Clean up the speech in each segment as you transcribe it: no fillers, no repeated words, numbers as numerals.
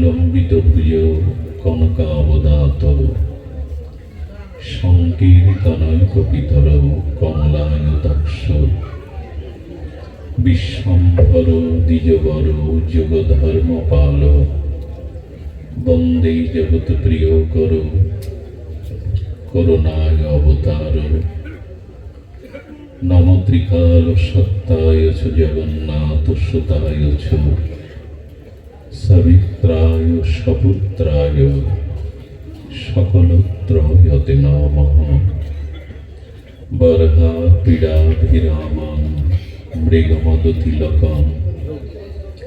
লম্বিত ভুজ কনকাবদাত সংকীর্তনৈকপিতর কমলায়তাক্ষ বিশ্বম্ভর দ্বিজবর যুগধর্মপাল বন্দে জগৎপ্রিয় কর করুণায় অবতার নম ত্রিকাল সত্তায় চ জগন্নাথ সুতায় চ সবিত্রায় সপুত্রায় সকলত্রয়তে নমঃ বর্হা পীড়াভিরামং মৃগমদতিলকং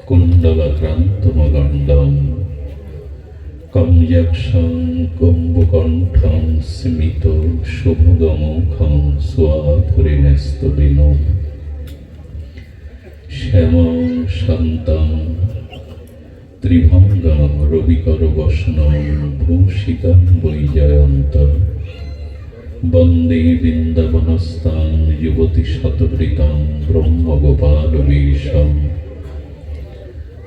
কুণ্ডলক্রান্তমগণ্ডং কমযক্ষং কুম্ভকণ্ঠং স্মিত শুভগমুখং স্বাধুরিণস্তবিনো শ্যামং শান্তং ত্রিভঙ্গং রবিকর বসনং ভূষিতং বৈজয়ন্ত বন্দে বৃন্দাবনস্তাং যুবতী শতবৃতং ব্রহ্মগোপালবেশম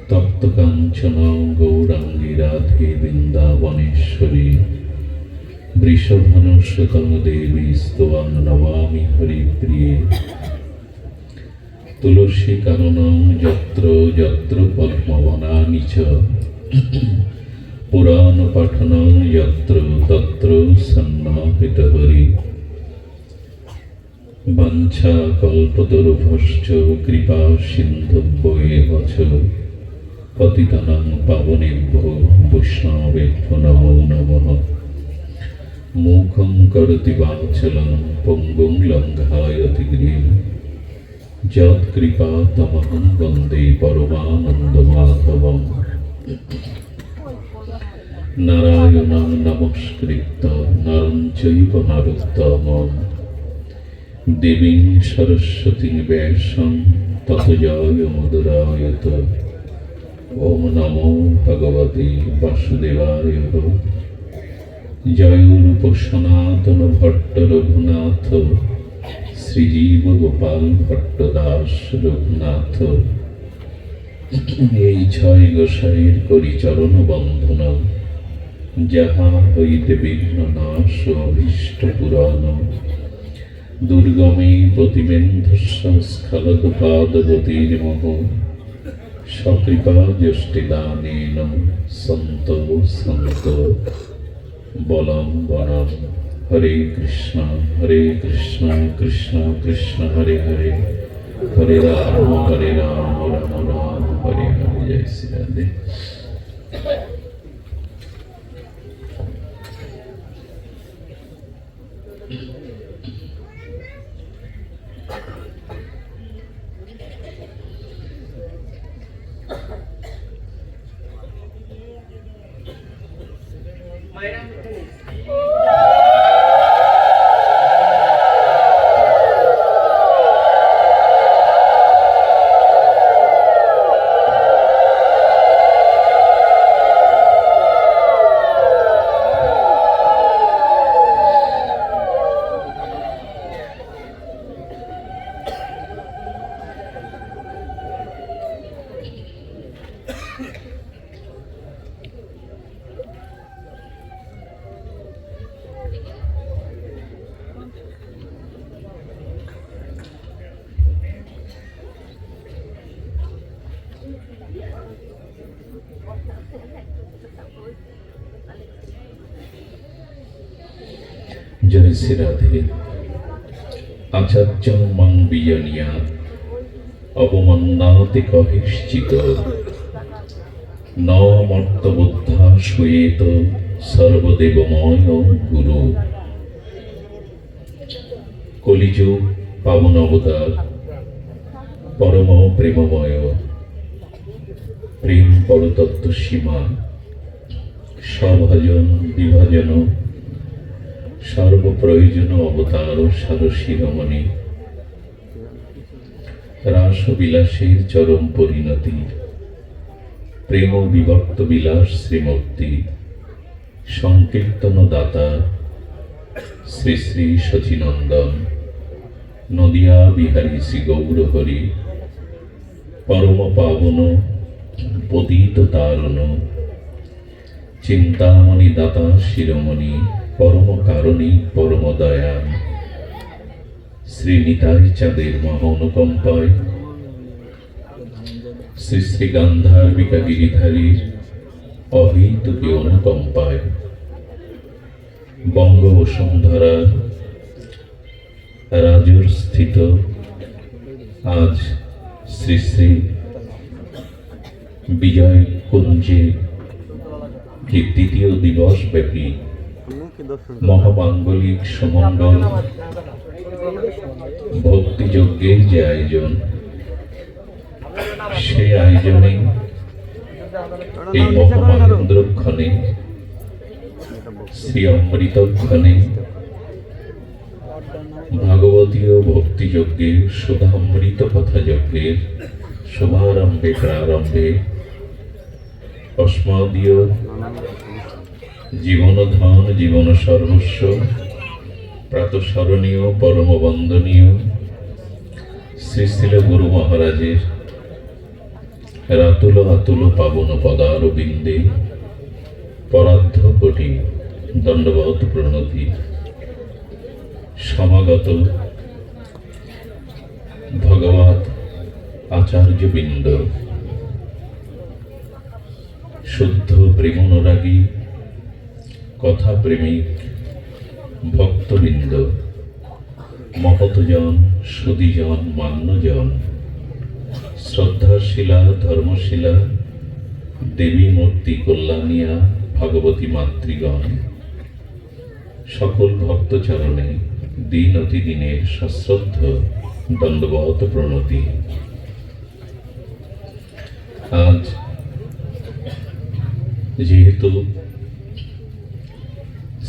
তপ্তকাঞ্চন গৌরাঙ্গী রাধে বৃন্দাবনেশ্বরী বৃষভানুসুতং দেবী স্তোয়ং নমামি হরিপ্রিয়ে তুলসী কাননং যত্র যত্র পদ্মবনানি চ পুরাণ পাঠনং যত্র তত্র সন্নাহিত হরি বাঞ্ছা কল্পতরুভশ্চ কৃপা সিন্ধুভ্যেব চ পতিতানাং পাবনেভ্যো বৈষ্ণবেভ্যো নমো নমঃ মুখং করোতি বাঞ্ছলং পঙ্গুং লঙ্ঘায়তি গিরিম যৎকৃপাতমহং বন্দে পরমানন্দমাধবম নারায়ণং নমস্কৃত্য নরং চৈব নরোত্তমং দেবীং সরস্বতীং ব্যাসং ততো জয়মুদরায়ত ওম নমো ভগবতে বাসুদেবায় জয় রূপ সনাতন ভট্ট রঘুনাথ শ্রীজীব গোপাল ভট্ট দাস রঘুনাথ এই ছয় গোসাইয়ের করি চরণ বন্ধন যাহা হইতে বিঘ্ন নাশ অভীষ্ট পুরাণ দুর্গমে প্রতিবেন্ধস্য স্খলদপাদগতির্মোহ সকৃপা যষ্টিদানেন সন্ত সন্ত বলম বনম হরে কৃষ্ণ কৃষ্ণ কৃষ্ণ হরে হরে হরে রাম রাম রাম হরে হরে। জয় শ্রী রাধে। জয় শ্রী রাধে। আচার্য মাং বিজনিয়া অবমন্নাতি কহিশ্চিত ন মর্তবুদ্ধা শ্বেত সর্বদেবময় গুরু। কলিযুগ পাবন অবতার পরম প্রেমময় প্রেম পরতত্ত্ব সীমা স্বভাজন বিভাজন সর্বপ্রয়োজন অবতার সারশিরোমণি রাসবিলাসের চরম পরিণতি প্রেম বিভক্ত বিলাস শ্রীমূর্তি সংকীর্তন দাতা শ্রী শ্রী শচীনন্দন নদিয়া বিহারী শ্রী গৌরহরি পরম পাবন পতিত তারণ চিন্তামণি দাতা শিরোমণি পরম কারণী পরম দয়াল শ্রী নিতাই চাঁদের মহানুকম্পায় শ্রী শ্রী গান্ধার্বিকা গিরিধারীর অহৈতুকী অনুকম্পায় বঙ্গ বসুন্ধরার রাজুর স্থিত আজ শ্রী শ্রী বিজয় কুঞ্জে দ্বিতীয় দিবস ব্যাপী মহামাঙ্গলিক সমঙ্গল ভক্তিযজ্ঞের যে আয়োজন, সেই আয়োজনে এই মহামাহেন্দ্রক্ষণে শ্রী অমৃতক্ষণে ভাগবতীয় ভক্তিযজ্ঞের সুধামৃত কথা যজ্ঞের শুভারম্ভে প্রারম্ভে অস্মদীয় জীবনধন জীবন সর্বস্ব প্রাতঃস্মরণীয় পরম বন্দনীয় শ্রী শ্রীল গুরু মহারাজের রাতুল আতুল পাবন পদারবিন্দে পরার্ধ কোটি দণ্ডবত প্রণতি সমাগত ভগবৎ আচার্যবৃন্দ, শুদ্ধ প্রেমানুরাগী কথা প্রেমিক ভক্তবৃন্দ, মহতজন সুদীজন মান্যজন, শ্রদ্ধাশীলা ধর্মশীলা দেবী মূর্তি কল্যাণিয়া ভগবতী মাতৃগণ, সকল ভক্তচরণে দিন অতি দিনের সশ্রদ্ধ দণ্ডবত প্রণতি। আজ যেহেতু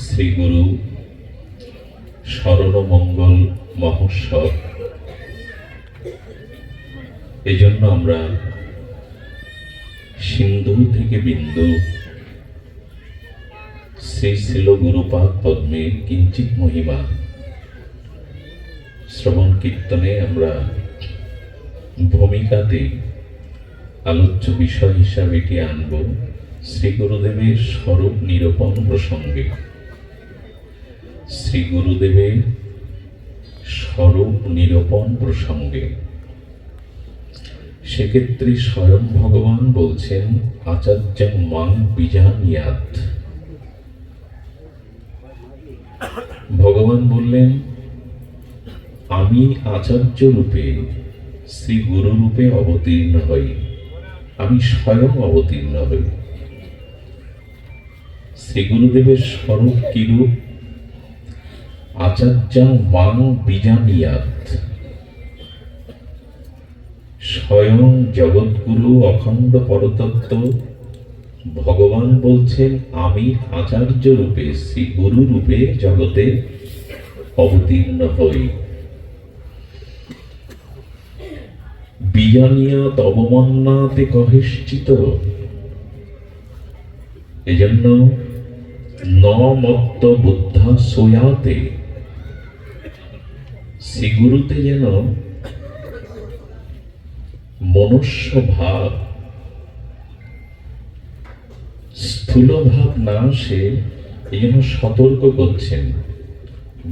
শ্রী গুরু শরণমঙ্গল মহোৎসব, এজন্য আমরা সিন্ধু থেকে বিন্দু শ্রী শ্রীল গুরুপাদ পদ্মের কিঞ্চিত মহিমা শ্রবণ কীর্তনে আমরা ভূমিকাতে আলোচ্য বিষয় হিসাবে এটি আনব শ্রী গুরুদেবের স্বরূপ নিরূপণ প্রসঙ্গে। শ্রী গুরুদেবের স্বরূপ নিরূপণ প্রসঙ্গে সেক্ষেত্রে স্বয়ং ভগবান বলছেন আচার্যং মাং বিজানিয়াত। ভগবান বললেন আমি আচার্য রূপে শ্রী গুরু রূপে অবতীর্ণ হই, আমি স্বয়ং অবতীর্ণ হই। শ্রী গুরুদেবের স্বরূপ কি রূপ? আচার্যং মাং বিজানিয়াত। স্বয়ং জগৎগুরু অখণ্ড পরতত্ত্ব ভগবান বলছেন আমি আচার্য রূপে শ্রী গুরু রূপে জগতে অবতীর্ণ হই। বিজানিয়াত অবমান্নাতে কহিশ্চিত। এজন্য ন মত্ত বুদ্ধা সোয়াতে, শ্রী গুরুতে যেন মনুষ্য ভাব স্থূল ভাব না আসে, এই জন্য সতর্ক করছেন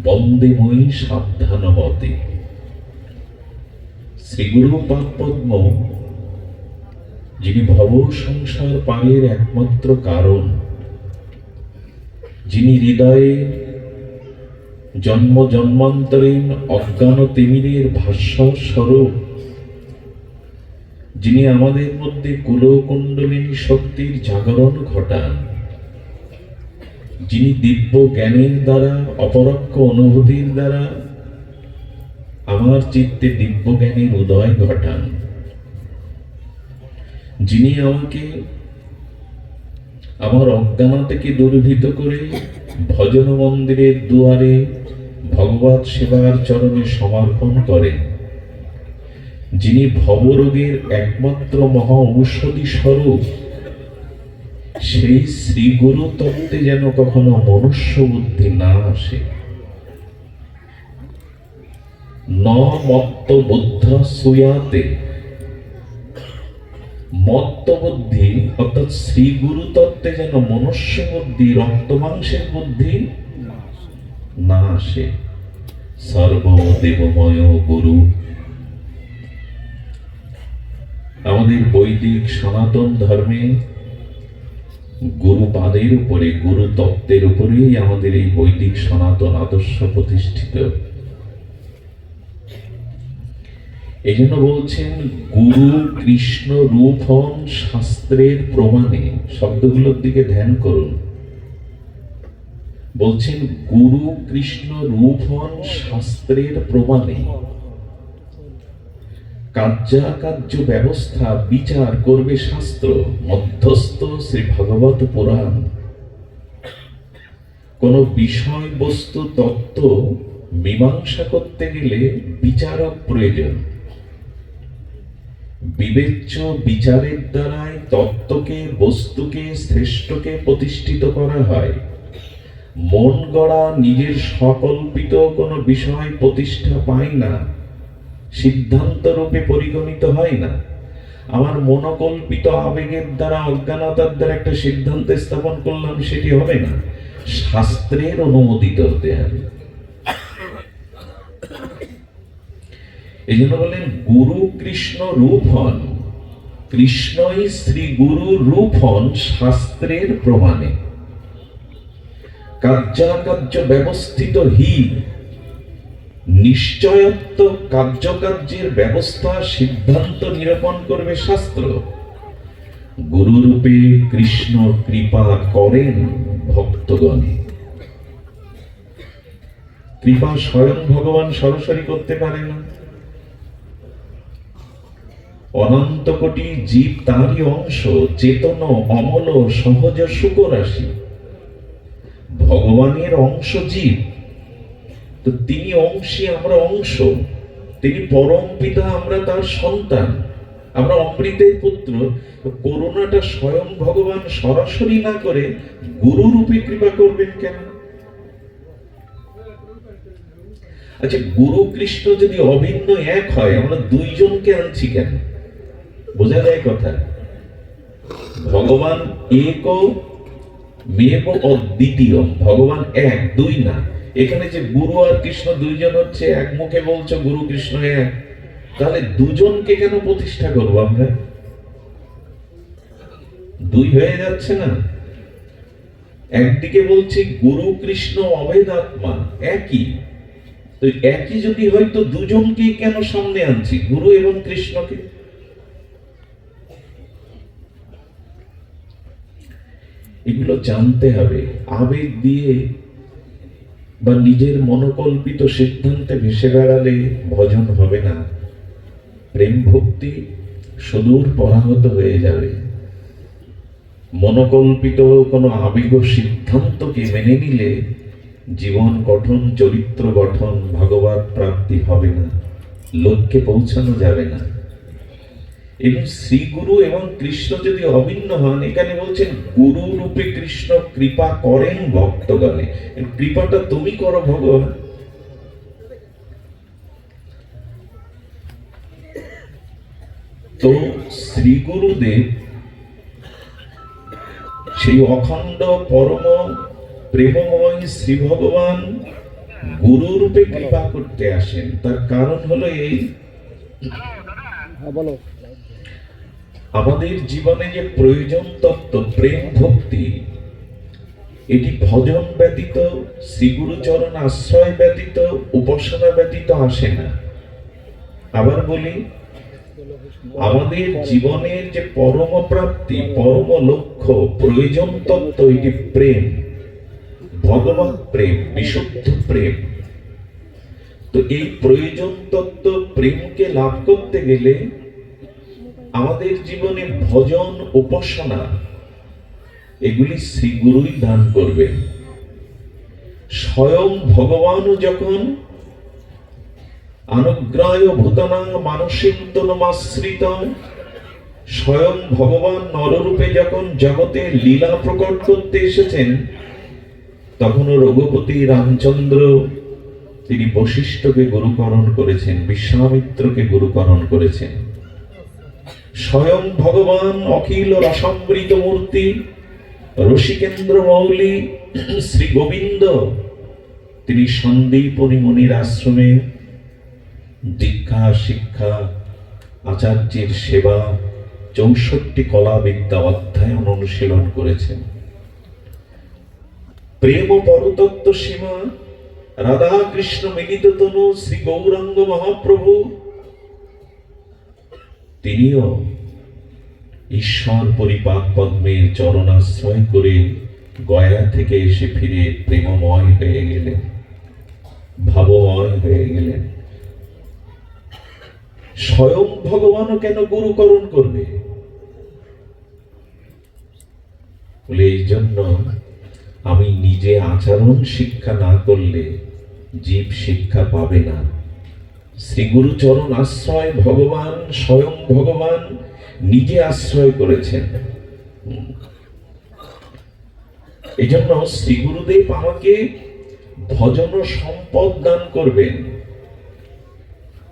বন্দে মই সাবধানবতে। শ্রী গুরু পাদ পদ্ম যিনি ভব সংসার পায়ের একমাত্র কারণ, যিনি হৃদয়ে জন্ম জন্মান্তরীণ অজ্ঞান তিমিরের ভাস্বর স্বরূপ, যিনি আমাদের মধ্যে কুলকুণ্ডলিনী শক্তির জাগরণ ঘটান, যিনি দিব্য জ্ঞানের দ্বারা অপরোক্ষ অনুভূতির দ্বারা আমার চিত্তে দিব্য জ্ঞানের উদয় ঘটান, যিনি আমাকে আমার অজ্ঞানা থেকে দুর্ভীত করে ভজন মন্দিরের দুয়ারে ভগবৎ সেবার চরণে সমর্পণ করেন, যিনি ভবরোগের একমাত্র মহা ঔষধি স্বরূপ, সেই শ্রী গুরু তত্ত্বে যেন কখনো মনুষ্য বুদ্ধি না আসে। ন মত্ত বুদ্ধ সুয়াতে, মত্তবুদ্ধি অর্থাৎ শ্রী গুরু তত্ত্বে যেন মনুষ্য বুদ্ধি, রক্ত মাংসের বুদ্ধি না আসে। সর্বদেবময় গুরু। আমাদের বৈদিক সনাতন ধর্মে গুরুপাদের উপরে, গুরু তত্ত্বের উপরেই আমাদের এই বৈদিক সনাতন আদর্শ প্রতিষ্ঠিত। এই জন্য বলছেন গুরু কৃষ্ণ রূপ হন শাস্ত্রের প্রমাণে। শব্দগুলোর দিকে ধ্যান করুন। বলছেন গুরু কৃষ্ণ রূপ হন শাস্ত্রের প্রমাণে। কার্যাকার্য ব্যবস্থা বিচার করবে শাস্ত্র, মধ্যস্থ শ্রী ভাগবত পুরাণ। কোন বিষয়বস্তু তত্ত্ব মীমাংসা করতে গেলে বিচারক প্রয়োজন। বিবেচ্য বিচারের দ্বারাই তত্ত্বকে, বস্তুকে, শ্রেষ্ঠকে প্রতিষ্ঠিত করা হয়। মন গড়া নিজের সকল্পিত কোনো বিষয় প্রতিষ্ঠা পায় না, সিদ্ধান্ত রূপে পরিগণিত হয় না। আমার মনোকল্পিত আবেগের দ্বারা, অজ্ঞানতার দ্বারা একটা সিদ্ধান্ত স্থাপন করলাম, সেটি হবে না, শাস্ত্রের অনুমোদিত হতে হবে। এই জন্য বলেন গুরু কৃষ্ণ রূপ হন, কৃষ্ণই শ্রী গুরু রূপ হন শাস্ত্রের প্রমাণে। কার্যাকার্য ব্যবস্থিত হি, নিশ্চয়ত্ব কার্যকার্যের ব্যবস্থা সিদ্ধান্ত নিরূপণ করবে শাস্ত্র। গুরুরূপে কৃষ্ণ কৃপা করেন ভক্তগণে। কৃপা স্বয়ং ভগবান সরাসরি করতে পারে না। অনন্ত কোটি জীব তারই অংশ, চেতন অমল সহজ সুখরাশি। ভগবানের অংশ জীব, তো তিনি অংশী, আমরা অংশ। তিনি পরম পিতা, আমরা তার সন্তান, আমরা অমৃতের পুত্র। করুণাটা স্বয়ং ভগবান সরাসরি না করে গুরু রূপে কৃপা করবেন কেন? আচ্ছা, গুরু কৃষ্ণ যদি অভিন্ন এক হয়, আমরা দুইজনকে আনছি কেন? বোঝা যায় কথা? ভগবান এক মেব অদ্বিতীয়, ভগবান এক, দুই না। এখানে যে গুরু আর কৃষ্ণ দুইজন হচ্ছে, এক মুখে বলছো গুরু কৃষ্ণ এক, তাহলে দুজনকে কেন প্রতিষ্ঠা করবো আমরা? দুই হয়ে যাচ্ছে না? একদিকে বলছি গুরু কৃষ্ণ অভেদাত্মা, একই। তো একই যদি হয়তো দুজনকে কেন সামনে আনছি, গুরু এবং কৃষ্ণকে? এগুলো জানতে হবে। আবেগ দিয়ে বা নিজের মনোকল্পিত সিদ্ধান্তে ভেসে বেড়ালে ভজন হবে না। প্রেম ভক্তি সুদূর পরাহত হয়ে যাবে। মনোকল্পিত কোনো আবেগ সিদ্ধান্তকে মেনে নিলে জীবন গঠন, চরিত্র গঠন, ভগবত প্রাপ্তি হবে না, লক্ষ্যে পৌঁছানো যাবে না। এবং শ্রীগুরু এবং কৃষ্ণ যদি অভিন্ন হন, এখানে বলছেন গুরু রূপে কৃষ্ণ কৃপা করেন ভক্তগণে। কৃপাটা তুমি করো ভগবান। তো শ্রী গুরুদেব সেই অখণ্ড পরম প্রেমময় শ্রী ভগবান গুরু রূপে কৃপা করতে আসেন। তার কারণ হলো এই, আমাদের জীবনে যে প্রয়োজন তত্ত্ব প্রেম ভক্তি, এটি ভজন ব্যতীত, শ্রীগুরু চরণ আশ্রয় ব্যতীত, উপাসনা ব্যতীত আসে না। আবার বলি, আমাদের জীবনের যে পরম প্রাপ্তি, পরম লক্ষ্য, প্রয়োজন তত্ত্ব, এটি প্রেম, ভগবত প্রেম, বিশুদ্ধ প্রেম। তো এই প্রয়োজন তত্ত্ব প্রেমকে লাভ করতে গেলে আমাদের জীবনে ভজন, উপাসনা, এগুলি শ্রীগুরুই দান করবেন। স্বয়ং ভগবানও যখন অনুগ্রায় ভূতানাং মানসিন্তনমাশ্রিত, স্বয়ং ভগবান নররূপে যখন জগতে লীলা প্রকট করতে এসেছেন, তখনও রঘুপতি রামচন্দ্র তিনি বশিষ্ঠকে গুরুকরণ করেছেন, বিশ্বামিত্রকে গুরুকরণ করেছেন। স্বয়ং ভগবান অখিল রসামৃত মূর্তি রসিকেন্দ্র মৌলি শ্রী গোবিন্দ তিনি সন্দীপনী মুনির আশ্রমে দীক্ষা শিক্ষা আচার্যের সেবা 64 কলা বিদ্যা অধ্যয়ন অনুশীলন করেছেন। প্রেম পরতত্ত্ব সীমা রাধা কৃষ্ণ মিলিত তনু শ্রী গৌরাঙ্গ মহাপ্রভু তিনিও ঈশ্বর পরিপাক পদ্মের চরণাশ্রয় করে গয়া থেকে এসে ফিরে প্রেমময় হয়ে গেলেন, ভাবময় হয়ে গেলেন। স্বয়ং ভগবানও কেন গুরুকরণ করবে? বলে এই জন্য আমি নিজে আচরণ শিক্ষা না করলে জীব শিক্ষা পাবে না। শ্রী গুরু চরণ আশ্রয় ভগবান স্বয়ং ভগবান নিজে আশ্রয় করেছেন। এই জন্য শ্রী গুরুদেব আমাকে ভজন সম্পদ দান করবেন।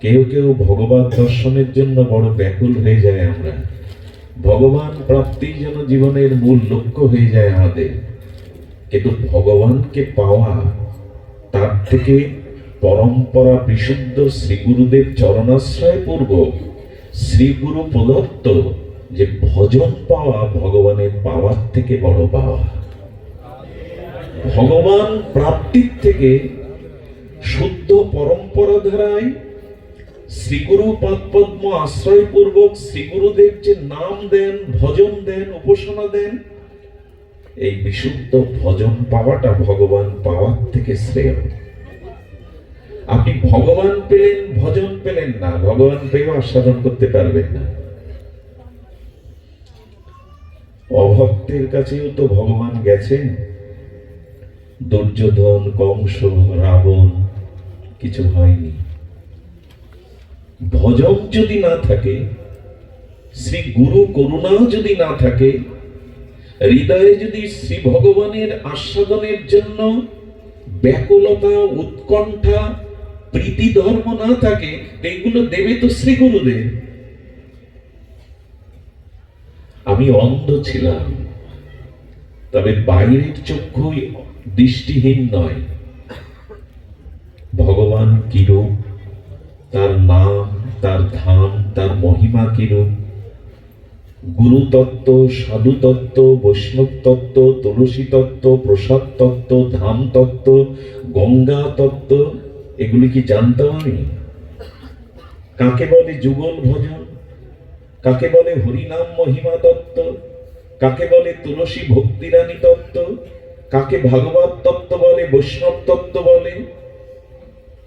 কেউ কেউ ভগবত দর্শনের জন্য বড় ব্যাকুল হয়ে যায়, আমরা ভগবান প্রাপ্তি যেন জীবনের মূল লক্ষ্য হয়ে যায় আমাদের। কিন্তু ভগবানকে পাওয়া তার থেকে পরম্পরা বিশুদ্ধ শ্রী গুরুদেব চরণাশ্রয় পূর্বক শ্রী গুরু প্রদত্ত যে ভজন পাওয়া ভগবানের পাওয়ার থেকে বড় পাওয়া। ভগবান প্রাপ্তির থেকে শুদ্ধ পরম্পরা ধারায় শ্রীগুরু পাদপদ্ম আশ্রয় পূর্বক শ্রী গুরুদেব যে নাম দেন, ভজন দেন, উপাসনা দেন, এই বিশুদ্ধ ভজন পাওয়াটা ভগবান পাওয়ার থেকে শ্রেয়। আপনি ভগবান পেলেন, ভজন পেলেন না, ভগবান পেয়েও আস্বাদন করতে পারবেন না। অভক্তের কাছেও তো ভগবান গেছেন। দুর্যোধন, কংস, রাবণ কিছু হয়নি। ভজন যদি না থাকে, শ্রী গুরু করুণা যদি না থাকে, হৃদয়ে যদি শ্রী ভগবানের আস্বাদনের জন্য ব্যাকুলতা, উৎকণ্ঠা, প্রীতি ধর্ম না থাকে, এইগুলো দেবে তো শ্রী গুরুদেব। আমি অন্ধ ছিলাম, তবে বাইরের চক্ষু দৃষ্টিহীন নয়। ভগবান কিরূপ, তার নাম, তার ধাম, তার মহিমা কিরূপ, গুরু তত্ত্ব, সাধু তত্ত্ব, বৈষ্ণব তত্ত্ব, তুলসী তত্ত্ব, প্রসাদ তত্ত্ব, ধাম তত্ত্ব, গঙ্গা তত্ত্ব, এগুলি কি জানতাম আমি? কাকে বলে যুগল ভজন, কাকে বলে হরিনাম মহিমা তত্ত্ব, কাকে বলে তুলসী ভক্তিরানী তত্ত্ব, কাকে ভাগবত তত্ত্ব বলে, বৈষ্ণব তত্ত্ব বলে,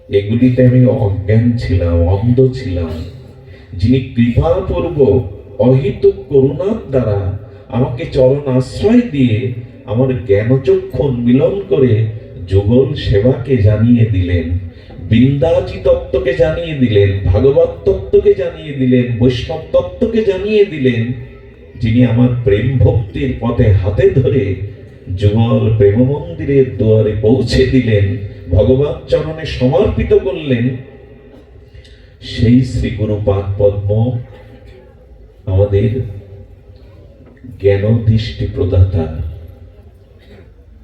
এগুলিতে আমি অজ্ঞান ছিলাম, অন্ধ ছিলাম। যিনি কৃপাপূর্বক অহিতুক করুণার দ্বারা আমাকে চরণ আশ্রয় দিয়ে আমার জ্ঞানচক্ষু উন্মিলন করে যুগল সেবাকে জানিয়ে দিলেন, বৃন্দাজি তত্ত্বকে জানিয়ে দিলেন, ভাগবত তত্ত্বকে জানিয়ে দিলেন, বৈষ্ণব তত্ত্বকে জানিয়ে দিলেন, যিনি আমার প্রেম ভক্তির পথে হাতে ধরে যুগল প্রেম মন্দিরের দুয়ারে পৌঁছে দিলেন, ভগবত চরণে সমর্পিত করলেন, সেই শ্রী গুরু পাদ পদ্ম আমাদের জ্ঞান দৃষ্টি প্রদাতা।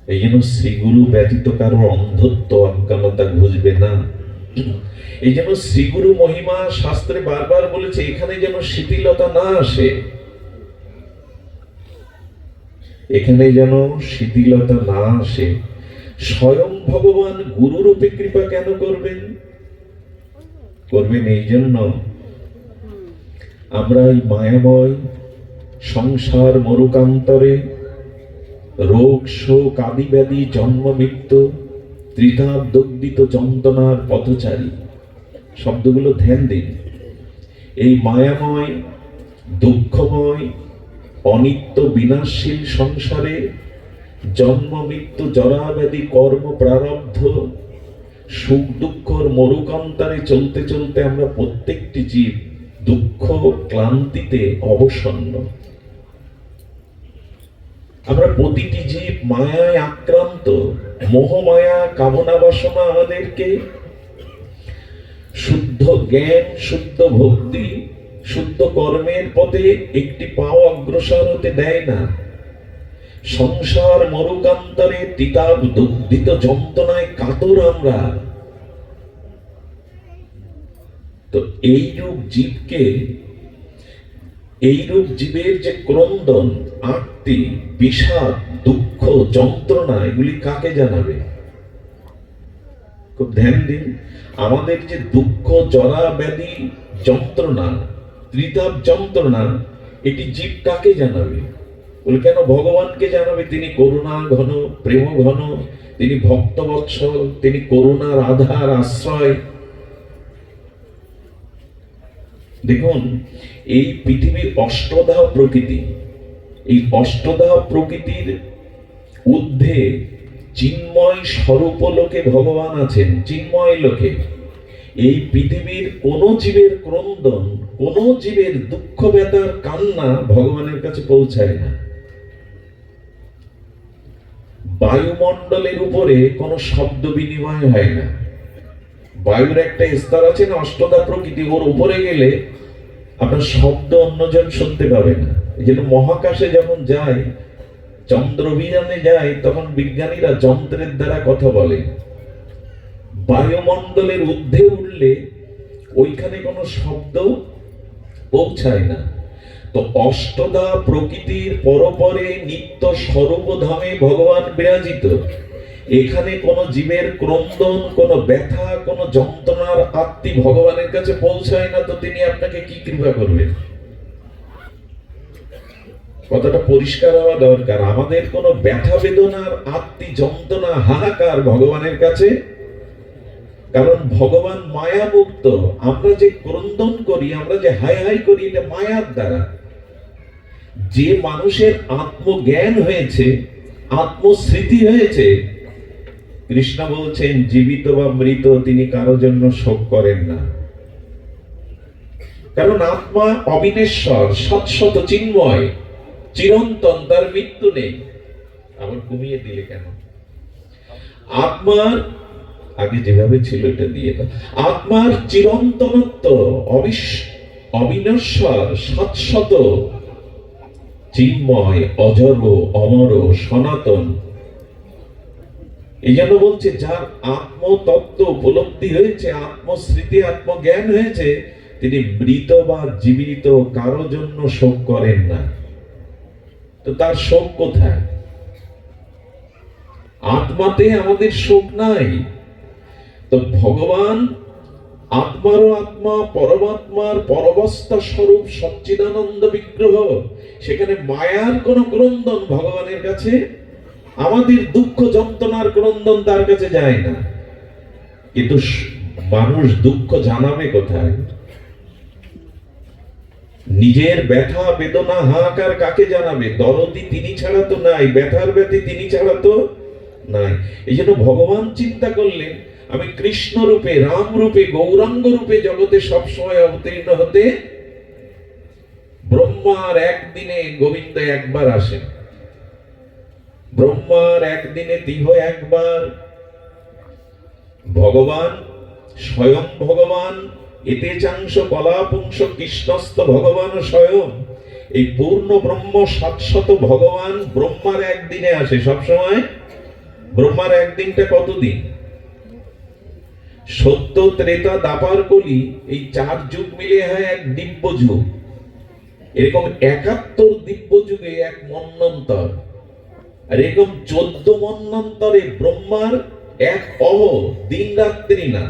এই জন্য শ্রী গুরু ব্যতীত কারো অন্ধত্ব, অজ্ঞানতা ঘুচবে না। এই জন্য শ্রী গুরু মহিমা শাস্ত্রে বারবার বলেছে, এখানে যেন শিথিলতা না আসে, এখানে যেন শিথিলতা না আসে। স্বয়ং ভগবান গুরুরূপে কৃপা কেন করবেন? করবেন এই জন্য আমরা এই মায়াময় সংসার মরুকান্তরে রোগ, শোক, আদি ব্যাধি, জন্ম মৃত্যু, ত্রিতাপ-দগ্ধিত যন্ত্রণার পথচারী। শব্দগুলো ধ্যান দিন। এই মায়াময়, দুঃখময়, অনিত্য বিনাশশীল সংসারে জন্ম মৃত্যু, জরা ব্যাধি, কর্ম প্রারব্ধ, সুখ দুঃখর মরুকান্তরে চলতে চলতে আমরা প্রত্যেকটি জীব দুঃখ ক্লান্তিতে অবসন্ন। আমরা প্রতিটি জীব মায়ায় আক্রান্ত। মোহমায়া, কামনা বাসনা আমাদেরকে শুদ্ধ জ্ঞান, শুদ্ধ ভক্তি, শুদ্ধ কর্মের পথে একটি পাও অগ্রসর হতে দেয় না। সংসার মরুকান্তরে তিতাব দগ্ধিত যন্ত্রণায় কাতর আমরা। তো এইরূপ জীবের যে ক্রন্দন, আরতি, বিষাদ, দুঃখ, যন্ত্রণা, এগুলি কাকে জানাবে? খুব ধ্যান দিন। আমাদের যে দুঃখ, জরা ব্যাধি, যন্ত্রণা, ত্রিতাপ যন্ত্রণা, এটি জীব কাকে জানাবে? বলে কেন ভগবানকে জানাবে? তিনি করুণা ঘন, প্রেম ঘন, তিনি ভক্তবৎসল, তিনি করুণার আধার, আশ্রয়। দেখুন, এই পৃথিবীর অষ্টদাহ প্রকৃতি, এই অষ্টদাহ প্রকৃতির ঊর্ধ্বে চিন্ময় স্বরূপ লোকে ভগবান আছেন। চিন্ময় লোকে এই পৃথিবীর কোন জীবের ক্রন্দন, কোন জীবের দুঃখ ব্যথার কান্না ভগবানের কাছে পৌঁছায় না। বায়ুমণ্ডলের উপরে কোনো শব্দ বিনিময় হয় না। বায়ুর একটা স্তর আছে না, অষ্টদা প্রকৃতি, ওর উপরে গেলে আপনার শব্দ অন্যজন শুনতে পাবে না। এই জন্য মহাকাশে যখন যায়, চন্দ্র অভিযানে যায়, তখন বিজ্ঞানীরা যন্ত্রের দ্বারা কথা বলে। বায়ুমণ্ডলের ঊর্ধ্বে উঠলে ওইখানে কোনো শব্দ পৌঁছায় না। তো অষ্টদা প্রকৃতির পরপরে নিত্য স্বরূপ ধামে ভগবান বিরাজিত। এখানে কোন জীবের ক্রন্দন, কোন ব্যথা, কোন যন্ত্রণার আত্মি ভগবানের কাছে পৌঁছায় না। তো তিনি আপনাকে কি কৃপা করবেন? কথাটা পরিষ্কার হওয়া দরকার। আমাদের কোন ব্যথা বেদনার আত্মি, যন্ত্রণা, হাহাকার ভগবানের কাছে, কারণ ভগবান মায়া মুক্ত। আমরা যে ক্রন্দন করি, আমরা যে হাই হাই করি, এটা মায়ার দ্বারা। যে মানুষের আত্মজ্ঞান হয়েছে, আত্মস্মৃতি হয়েছে, কৃষ্ণ বলছেন জীবিত বা মৃত তিনি কারো জন্য শোক করেন না। কারণ আত্মা অবিনেশ্বর, শাশ্বত, চিন্ময়, চিরন্তন, তার মৃত্যু নেই। আবার কমিয়ে দিলে কেন? আত্মার আগে যেভাবে ছিল এটা দিয়ে দাও। আত্মার চিরন্তনত্ব, অবিনশ্বর, শাশ্বত, চিন্ময়, অজর, অমর, সনাতন। এই জন্য বলছে যার আত্মতত্ত্ব উপলব্ধি হয়েছে, আত্মস্মৃতি, আত্মজ্ঞান হয়েছে, তিনি মৃত বা জীবিত কারো জন্য শোক করেন না। তো তার শোক কোথায়? আত্মাতে আমাদের শোক নাই। তো ভগবান আত্মারও আত্মা, পরমাত্মার পরবস্থা স্বরূপ, সচ্চিদানন্দ বিগ্রহ। সেখানে মায়ার কোন ক্রন্দন ভগবানের কাছে, আমাদের দুঃখ যন্ত্রণার ক্রন্দন তার কাছে যায় না। কিন্তু মানুষ দুঃখ জানাবে কোথায়? নিজের ব্যথা বেদনা হাহাকার কাকে জানাবে? দরদি তিনি ছাড়া তো নাই, ব্যথার ব্যথী তিনি ছাড়া তো নাই। এই জন্য ভগবান চিন্তা করলেন আমি কৃষ্ণ রূপে, রাম রূপে, গৌরাঙ্গ রূপে জগতে সবসময় অবতীর্ণ হতে। ব্রহ্মার একদিনে গোবিন্দ একবার আসেন, ব্রহ্মার একদিনে তিহ একবার। ভগবান স্বয়ং ভগবান, এতে চাংশ কলাপুংস কৃষ্ণস্ত ভগবান স্বয়ং। এই পূর্ণ ব্রহ্ম শাশ্বত ভগবান ব্রহ্মার একদিনে আসে সবসময়। ব্রহ্মার একদিনটা কতদিন? সত্য, ত্রেতা, দাপার, কলি, এই 4 যুগ মিলে হয় এক দিব্য যুগ। এরকম 71 দিব্য যুগে এক মন্বন্তর। আর এরকম 14 মন্বন্তরে ব্রহ্মার এক অহ, দিন রাত্রি না।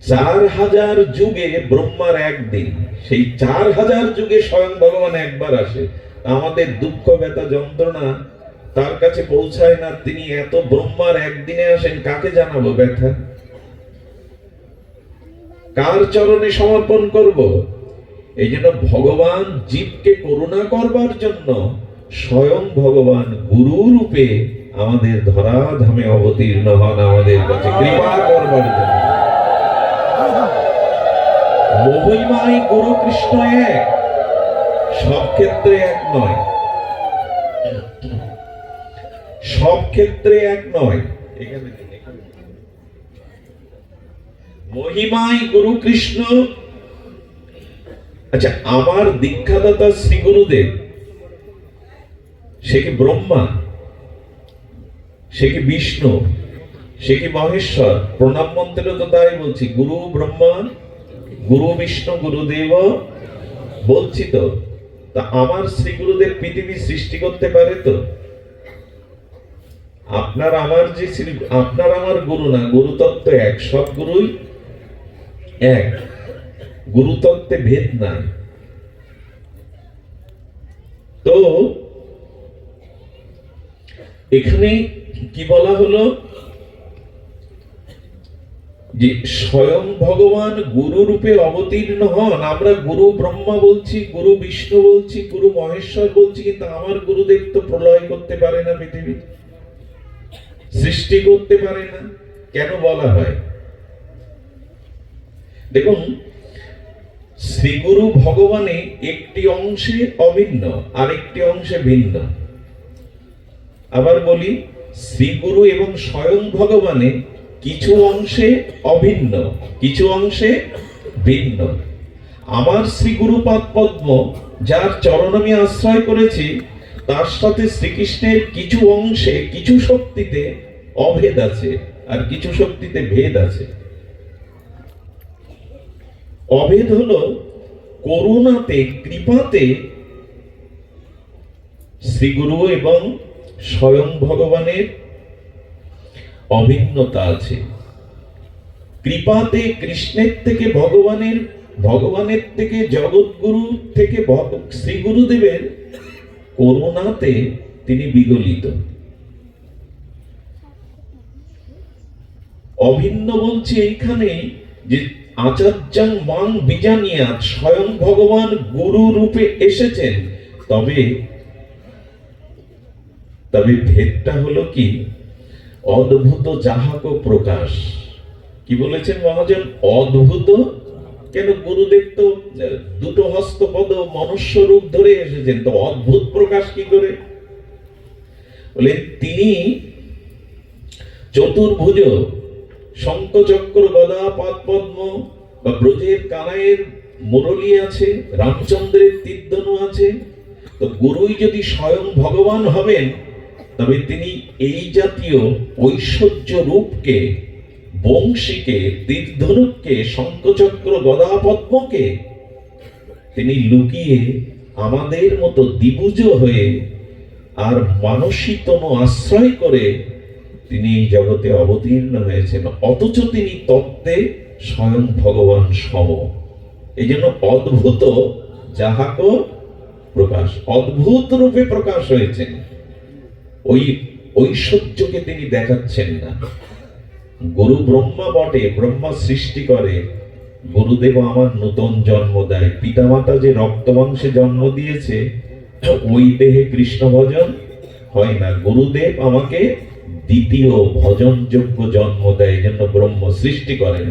4000 যুগে ব্রহ্মার একদিন। সেই 4000 যুগে স্বয়ং ভগবান একবার আসে। আমাদের দুঃখ ব্যথা যন্ত্রণা তার কাছে পৌঁছায় না। তিনি এত ব্রহ্মার একদিনে আসেন, কাকে জানাবো ব্যথা? কার চরণে সমর্পণ করব? এই জন্য ভগবান জীবকে করুণা করবার জন্য স্বয়ং ভগবান গুরু রূপে আমাদের ধরাধামে অবতীর্ণ হন, আমাদের কাছে কৃপা করবার জন্য। মহিমায় গুরু কৃষ্ণ এক, সব ক্ষেত্রে এক নয়, সব ক্ষেত্রে এক নয়। এখানে মহিমায় গুরু কৃষ্ণ। আচ্ছা, আমার দীক্ষাদাতা শ্রী গুরুদেব, সে কি ব্রহ্মা, সে কি বিষ্ণু, সে কি মহেশ্বর? প্রণাম মন্ত্রে তো তাই বলছি, গুরু ব্রহ্মা গুরু বিষ্ণু গুরুদেব বলছি তো। তা আমার শ্রী গুরুদেব পৃথিবী সৃষ্টি করতে পারে তো? আপনার আমার যে আপনার আমার গুরু না, গুরুতত্ত্ব এক, সব গুরুই এক, গুরুতত্ত্বে ভেদ নাই। তো এখানে কি বলা হলো যে স্বয়ং ভগবান গুরু রূপে অবতীর্ণ হন। আমরা গুরু ব্রহ্মা বলছি, গুরু বিষ্ণু বলছি, গুরু মহেশ্বর বলছি, কিন্তু আমার গুরুদেব তো প্রলয় করতে পারে না, পৃথিবী সৃষ্টি করতে পারে না। কেন বলা হয়? দেখুন, শ্রীগুরু ভগবানে একটি অংশে অভিন্ন, আরেকটি অংশে ভিন্ন। আবার বলি, শ্রীগুরু এবং স্বয়ং ভগবানে কিছু অংশে অভিন্ন, কিছু অংশে ভিন্ন। আমার শ্রীগুরুপাদ পদ্ম, যার চরণ আমি আশ্রয় করেছি, তার সাথে শ্রীকৃষ্ণের কিছু অংশে, কিছু শক্তিতে অভেদ আছে, আর কিছু শক্তিতে ভেদ আছে। অভেদ হলো করুণাতে, কৃপাতে শ্রীগুরু এবং স্বয়ং ভগবানের অভিন্নতা আছে। কৃপাতে কৃষ্ণের থেকে ভগবানের, ভগবানের থেকে জগৎগুরু থেকে শ্রী গুরুদেবের, করুণাতে তিনি বিগলিত। অভিন্ন বলছি এইখানে যে আচার্যাং মাং বিজানিয়াৎ, স্বয়ং ভগবান গুরু রূপে এসেছেন, তবে ভেদটা হলো কি, অদ্ভুত যাহাক প্রকাশ। কি বলেছেন মহাজন? অদ্ভুত। কেন? গুরুদেব তো দুটো হস্তপদ মনুষ্য রূপ ধরে এসেছেন, তো অদ্ভুত প্রকাশ কি করে? বলে তিনি চতুর্ভুজ, শঙ্খ চক্র গদা পাদ পদ্ম, বা ব্রজের কানাইয়ের মুরলী আছে, রামচন্দ্রের তীর্ধনু আছে। তো গুরুই যদি স্বয়ং ভগবান হবেন, তবে তিনি এই জাতীয় ঐশ্বর্য রূপকে, বংশীকে, তীর্ধনুককে, শঙ্খচক্র গদা পদ্মকে তিনি লুকিয়ে আমাদের মতো দ্বিভুজ হয়ে আর মানসী তনু আশ্রয় করে তিনি এই জগতে অবতীর্ণ হয়েছেন। অথচ তিনি তত্ত্বে স্বয়ং ভগবান সম। এই জন্য অদ্ভুত যাহাক প্রকাশ, অদ্ভুত রূপে প্রকাশ হয়েছেন। ওই ঐশ্বর্যকে তিনি দেখাচ্ছেন না। গুরু ব্রহ্মা বটে, ব্রহ্মা সৃষ্টি করে, গুরুদেব আমার নতুন জন্ম দেয়। পিতামাতা যে রক্ত মাংসে জন্ম দিয়েছে, ওই দেহে কৃষ্ণ ভজন হয় না। গুরুদেব আমাকে দ্বিতীয় ভজনযোগ্য জন্ম দেয়, জন্য ব্রহ্ম সৃষ্টি করেন।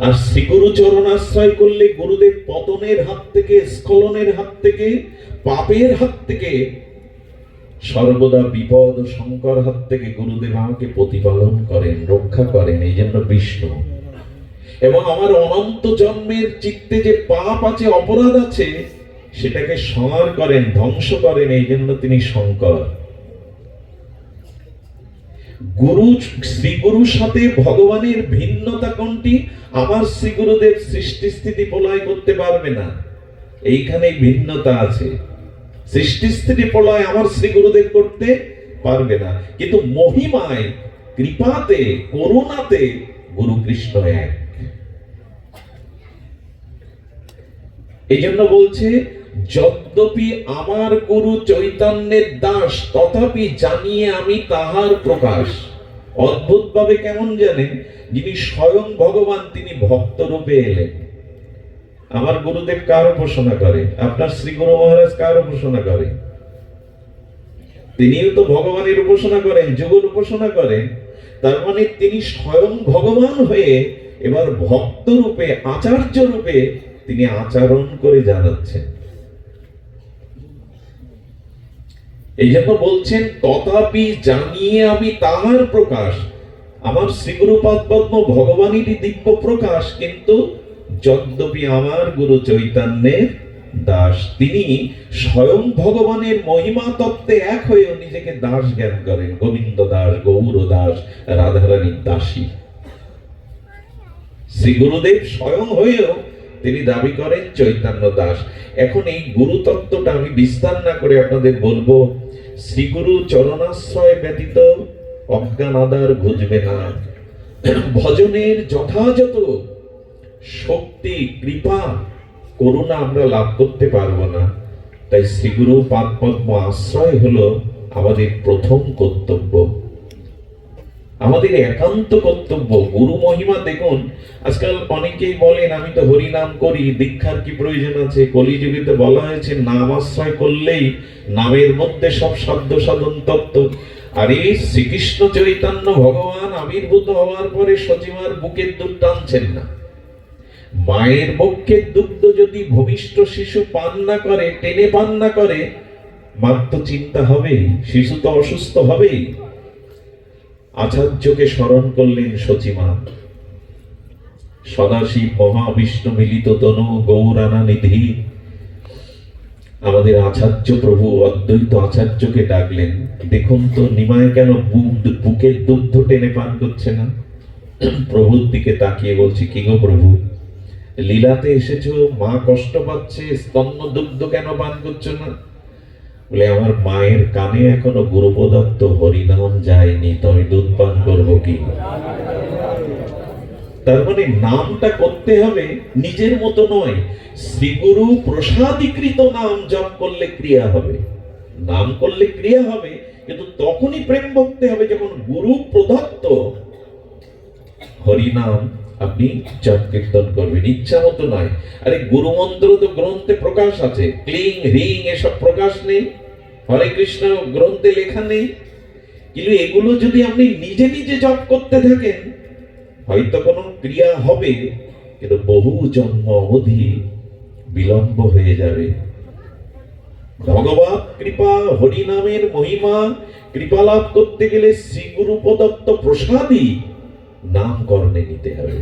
আর শ্রীগুরু চরণ আশ্রয় করলে গুরুদেব পতনের হাত থেকে, স্খলনের হাত থেকে, পাপের হাত থেকে, সর্বদা বিপদ ও সংকর হাত থেকে গুরুদেব আমাকে প্রতিপালন করেন, রক্ষা করেন। এই জন্য বিষ্ণু। এবং আমার অনন্ত জন্মের চিত্তে যে পাপ আছে, অপরাধ আছে, সেটাকে সংহার করেন, ধ্বংস করেন। এই জন্য তিনি শঙ্কর। গুরু, শ্রীগুরুর সাথে ভগবানের ভিন্নতা কোনটি? আমার শ্রীগুরুদেব সৃষ্টি স্থিতি প্রলয় করতে পারবে না, এইখানে ভিন্নতা আছে। সৃষ্টি স্থিতি প্রলয় আমার শ্রী গুরুদেব করতে পারবে না, কিন্তু মহিমায়, কৃপাতে, করুণাতে গুরু কৃষ্ণ এক। এই জন্য বলছে, যদ্যপি আমার গুরু চৈতন্যের দাস, তথাপি জানিয়ে আমি তাহার প্রকাশ। অদ্ভুত ভাবে কেমন জানেন? যিনি স্বয়ং ভগবান, তিনি ভক্ত রূপে এলেন। আমার গুরুদেব কার উপাসনা করে? আপনার শ্রী গুরু মহারাজ কার উপাসনা করে? তিনিও তো ভগবানের উপাসনা করেন, যোগের উপাসনা করেন। তার মানে তিনি স্বয়ং ভগবান হয়ে এবার ভক্ত রূপে, আচার্য রূপে তিনি আচরণ করে জানাচ্ছেন। এই জন্য বলছেন, তথাপি জানিয়ে আমি তাহার প্রকাশ। আমার শ্রীগুরু পদ্ম ভগবানেরই দিব্য প্রকাশ, কিন্তু যদ্যপি আমার গুরু চৈতন্যের দাস, তিনি স্বয়ং ভগবানের মহিমা তত্ত্বে এক হয়েও নিজেকে দাস জ্ঞান করেন। গোবিন্দ দাস, গৌর দাস, রাধারানীর দাসী। শ্রী গুরুদেব স্বয়ং হয়েও তিনি দাবি করেন চৈতন্য দাস। এখন এই গুরু তত্ত্বটা আমি বিস্তার না করে আপনাদের বলবো, শ্রীগুরু চরণাশ্রয় ব্যতীত অজ্ঞান আদার ঘুচবে না। ভজনের যথাযথ শক্তি, কৃপা, করুণা আমরা লাভ করতে পারবো না। তাই শ্রীগুরু পাদ পদ্ম আশ্রয় হলো আমাদের প্রথম কর্তব্য, আমাদের একান্ত কর্তব্য। গুরু মহিমা দেখুন, আজকাল অনেকেই বলেন আমি তো হরিনাম করি, দীক্ষার কি প্রয়োজন আছে? কলিযুগে তো বলা হয়েছে নাম আশ্রয় করলেই নামের মধ্যে সব সাধ্য সাধন তত্ত্ব। আর এই শ্রীকৃষ্ণ চৈতন্য ভগবান আবির্ভূত হওয়ার পরে সচিমার বুকের দুধ টানছেন না। মায়ের বক্ষের দুগ্ধ যদি ভূমিষ্ঠ শিশু পান না করে, টেনে পান না করে, মার তো চিন্তা হবেই, শিশু তো অসুস্থ হবেই। আচার্যকে স্মরণ করলেন সচিমা। সদাশিব মহাবিষ্ণু মিলিত তনু গৌরানা নিধি, আমাদের আচার্য প্রভু অদ্বৈত আচার্যকে ডাকলেন। দেখুন তো নিমায় কেন বুকের দুগ্ধ টেনে পান করছে না? প্রভুর দিকে তাকিয়ে বলছি, কি গো প্রভু, লীলাতে এসেছো, মা কষ্ট পাচ্ছে, স্তন্য দুগ্ধ কেন পান করছো না? বলে আমার মায়ের কানে এখনো গুরু প্রদত্ত হরিনাম যায়নি, তো আমি দুধ পান করবো কি? তার মানে নামটা করতে হবে নিজের মতো নয়, শ্রীগুরু প্রসাদীকৃত নাম জপ করলে ক্রিয়া হবে। নাম করলে ক্রিয়া হবে, কিন্তু তখনই প্রেম ভক্তি হবে যখন গুরু প্রদত্ত হরিনাম আপনি জপ কীর্তন করবেন, ইচ্ছা মতো নয়। আরে গুরু মন্ত্র তো গ্রন্থে প্রকাশ আছে, ক্লিং হ্রিং এসব প্রকাশ নেই, হরে কৃষ্ণ গ্রন্থে লেখা নেই। কিন্তু এগুলো যদি আপনি নিজে নিজে জপ করতে থাকেন, হয়তো কোনো ক্রিয়া হবে, কিন্তু বহু জন্ম অবধি বিলম্ব হয়ে যাবে। ভগবত কৃপা, হরিনামের মহিমা, কৃপা লাভ করতে গেলে শ্রীগুরু প্রদত্ত প্রসাদী নাম কর্ণে নিতে হবে।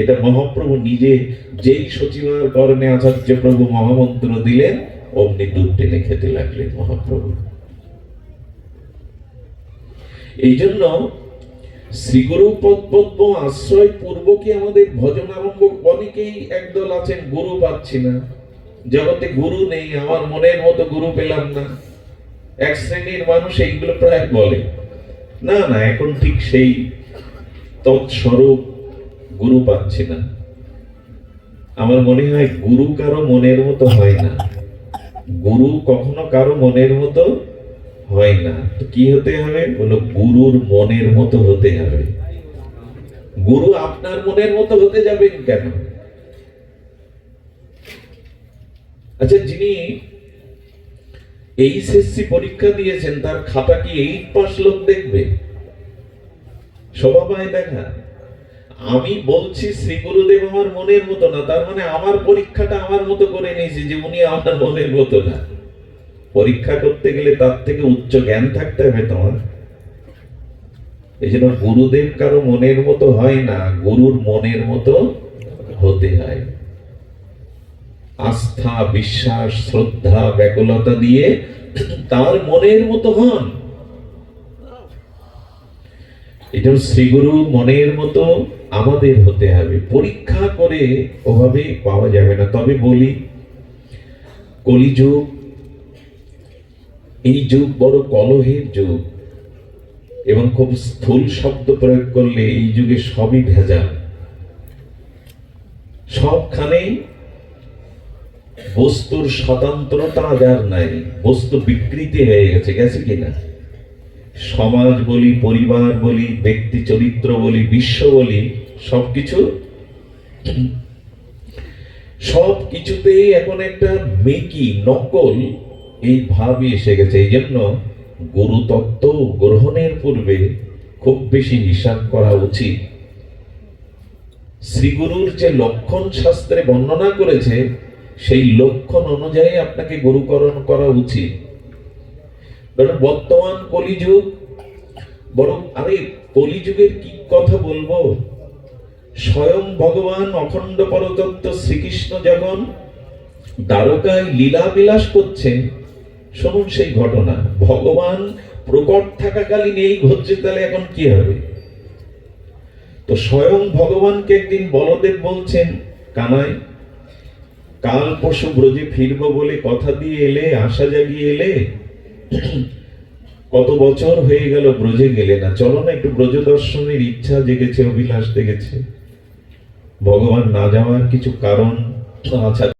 এটা মহাপ্রভু নিজে যেই সচিমার কর্ণে আচার্য প্রভু মহামন্ত্র দিলেন, অমনি দুধ টেনে খেতে লাগলেন মহাপ্রভু। এই জন্য শ্রীগুরু পদ্ম আশ্রয় পূর্বকই আমাদের ভজন আরম্ভ। অনেকেই একদল আছেন, গুরু পাচ্ছি না, জগতে গুরু নেই, আমার মনের মতো গুরু পেলাম না। এক শ্রেণীর মানুষ এইগুলো প্রায় বলে। না না, এখন ঠিক সেই তৎস্বরূপ গুরু পাচ্ছি না। আমার মনে হয় গুরু কারো মনের মতো হয় না, গুরু কখনো কারো মনের মতো হয় না। তো কি হতে হবে? বলো, গুরুর মনের মতো হতে হবে। গুরু আপনার মনের মতো হতে যাবেন কেন? আচ্ছা, যিনি এইচএসসি পরীক্ষা দিয়েছেন, তার খাতা কি 8 পাস লোক দেখবে? স্বভাবায় দেখা। আমি বলছি শ্রী গুরুদেব আমার মনের মতো না, তার মানে আমার পরীক্ষাটা আমার মতো করে নিয়েছি, যে উনি আমার মনের মতো না। পরীক্ষা করতে গেলে তার থেকে উচ্চ জ্ঞান থাকতে হবে তোমার। এই জন্য গুরুদেব কারো মনের মতো হয় না, গুরুর মনের মতো হতে হয়। আস্থা, বিশ্বাস, শ্রদ্ধা, ব্যাকুলতা দিয়ে তার মনের মতো হন। এটা শ্রীগুরু মনের মতো আমাদের হতে হবে। পরীক্ষা করে ওভাবে পাওয়া যাবে না। তবে বলি, কলিযুগ, এই যুগ বড় কলহের যুগ, এবং খুব স্থূল শব্দ প্রয়োগ করলে এই যুগে সবই ভেজাল। সবখানে বস্তুর স্বতন্ত্রতা আর নাই, বস্তু বিকৃতি হয়ে গেছে, গেছে কিনা? সমাজ বলি, পরিবার বলি, ব্যক্তি চরিত্র বলি, বিশ্ব বলি, সবকিছুতেই এখন একটা মেকি, নকল, এই ভাবই এসে গেছে। এই জন্য গুরু তত্ত্ব গ্রহণের পূর্বে খুব বেশি হিসাব করা উচিত। শ্রীগুরুর যে লক্ষণ শাস্ত্রে বর্ণনা করেছে, সেই লক্ষণ অনুযায়ী আপনাকে গুরুকরণ করা উচিত। কারণ বর্তমান কলিযুগ বরং কলিযুগের কি কথা বলবো, স্বয়ং ভগবান অখণ্ড পরতত্ত্ব শ্রীকৃষ্ণ যখন দ্বারকায় লীলা বিলাস করছেন, শুনুন সেই ঘটনা। ভগবান প্রকট থাকাকালীন এই ঘটছে, তাহলে এখন কি হবে? তো স্বয়ং ভগবানকে একদিন বলদেব বলছেন, কানাই, কাল পরশু ব্রজে ফিরবো বলে কথা দিয়ে এলে, আশা জাগিয়ে এলে, কত বছর হয়ে গেল ব্রজে গেলে না, চলো না একটু ব্রজ দর্শনের ইচ্ছা জেগেছে, অভিলাষ জেগেছে। ভগবান না যাওয়ার কিছু কারণ আছে।